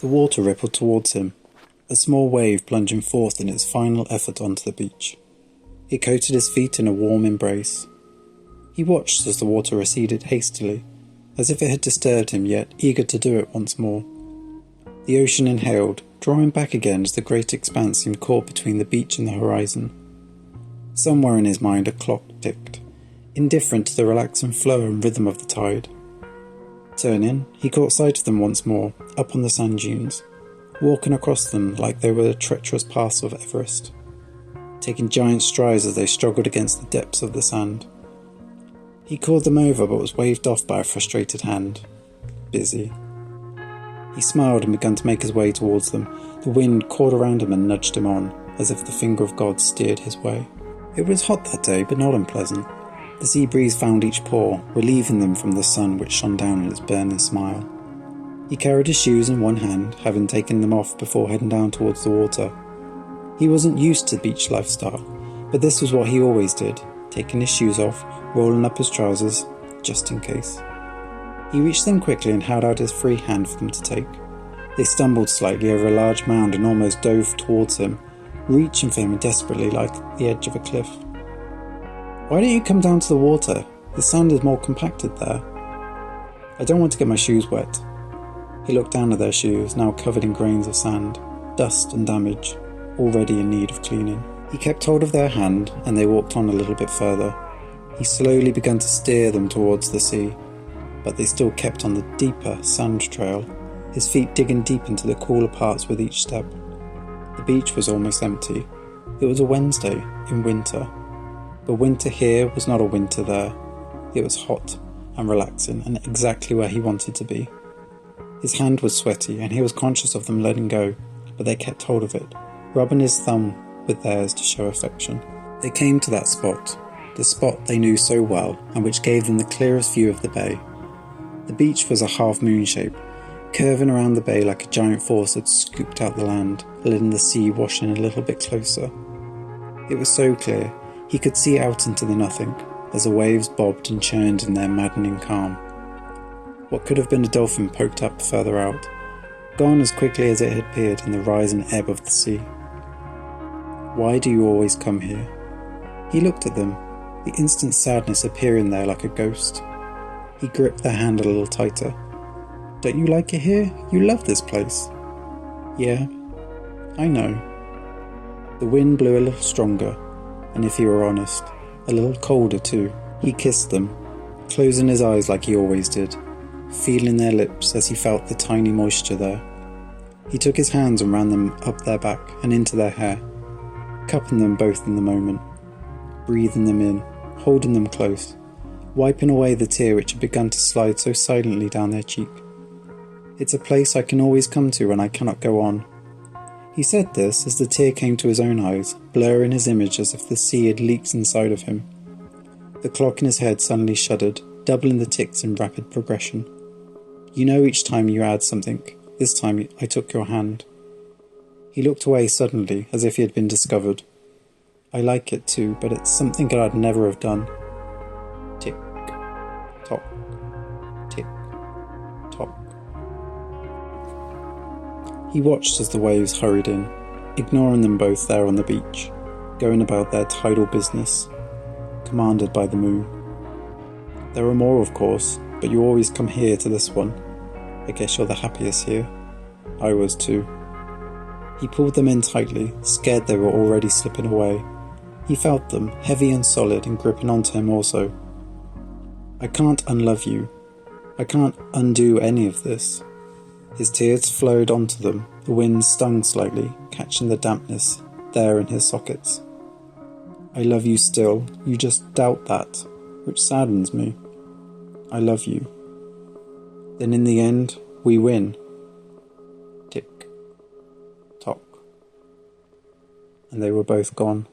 The water rippled towards him, a small wave plunging forth in its final effort onto the beach. It coated his feet in a warm embrace. He watched as the water receded hastily, as if it had disturbed him, yet eager to do it once more. The ocean inhaled, drawing back again as the great expanse seemed caught between the beach and the horizon. Somewhere in his mind a clock ticked, indifferent to the relaxing flow and rhythm of the tide. Turning, he caught sight of them once more, up on the sand dunes, walking across them like they were the treacherous paths of Everest, taking giant strides as they struggled against the depths of the sand. He called them over but was waved off by a frustrated hand. Busy. He smiled and began to make his way towards them. The wind caught around him and nudged him on, as if the finger of God steered his way. It was hot that day, but not unpleasant. The sea breeze found each pore, relieving them from the sun which shone down in its burning smile. He carried his shoes in one hand, having taken them off before heading down towards the water. He wasn't used to beach lifestyle, but this was what he always did, taking his shoes off, rolling up his trousers, just in case. He reached them quickly and held out his free hand for them to take. They stumbled slightly over a large mound and almost dove towards him, reaching for him desperately like the edge of a cliff. "Why don't you come down to the water? The sand is more compacted there." "I don't want to get my shoes wet." He looked down at their shoes, now covered in grains of sand, dust and damage, already in need of cleaning. He kept hold of their hand and they walked on a little bit further. He slowly began to steer them towards the sea, but they still kept on the deeper sand trail, his feet digging deep into the cooler parts with each step. The beach was almost empty. It was a Wednesday in winter. But winter here was not a winter there. It was hot and relaxing and exactly where he wanted to be. His hand was sweaty and he was conscious of them letting go, but they kept hold of it, rubbing his thumb with theirs to show affection. They came to that spot, the spot they knew so well and which gave them the clearest view of the bay. The beach was a half-moon shape, curving around the bay like a giant force had scooped out the land, letting the sea wash in a little bit closer. It was so clear, he could see out into the nothing, as the waves bobbed and churned in their maddening calm. What could have been a dolphin poked up further out, gone as quickly as it had appeared in the rise and ebb of the sea. "Why do you always come here?" He looked at them, the instant sadness appearing there like a ghost. He gripped their hand a little tighter. "Don't you like it here? You love this place." "Yeah, I know." The wind blew a little stronger, and if he were honest, a little colder too. He kissed them, closing his eyes like he always did, feeling their lips as he felt the tiny moisture there. He took his hands and ran them up their back and into their hair, cupping them both in the moment, breathing them in, holding them close, wiping away the tear which had begun to slide so silently down their cheek. "It's a place I can always come to when I cannot go on." He said this as the tear came to his own eyes, blurring his image as if the sea had leaked inside of him. The clock in his head suddenly shuddered, doubling the ticks in rapid progression. "You know each time you add something, this time I took your hand." He looked away suddenly, as if he had been discovered. "I like it too, but it's something that I'd never have done." Tick, tock, tick, tock. He watched as the waves hurried in, ignoring them both there on the beach, going about their tidal business, commanded by the moon. "There are more, of course, but you always come here to this one. I guess you're the happiest here." I was too. He pulled them in tightly, scared they were already slipping away. He felt them, heavy and solid, and gripping onto him also. "I can't unlove you. I can't undo any of this." His tears flowed onto them, the wind stung slightly, catching the dampness there in his sockets. "I love you still, you just doubt that, which saddens me. I love you. Then in the end, we win." Tick, tock. And they were both gone.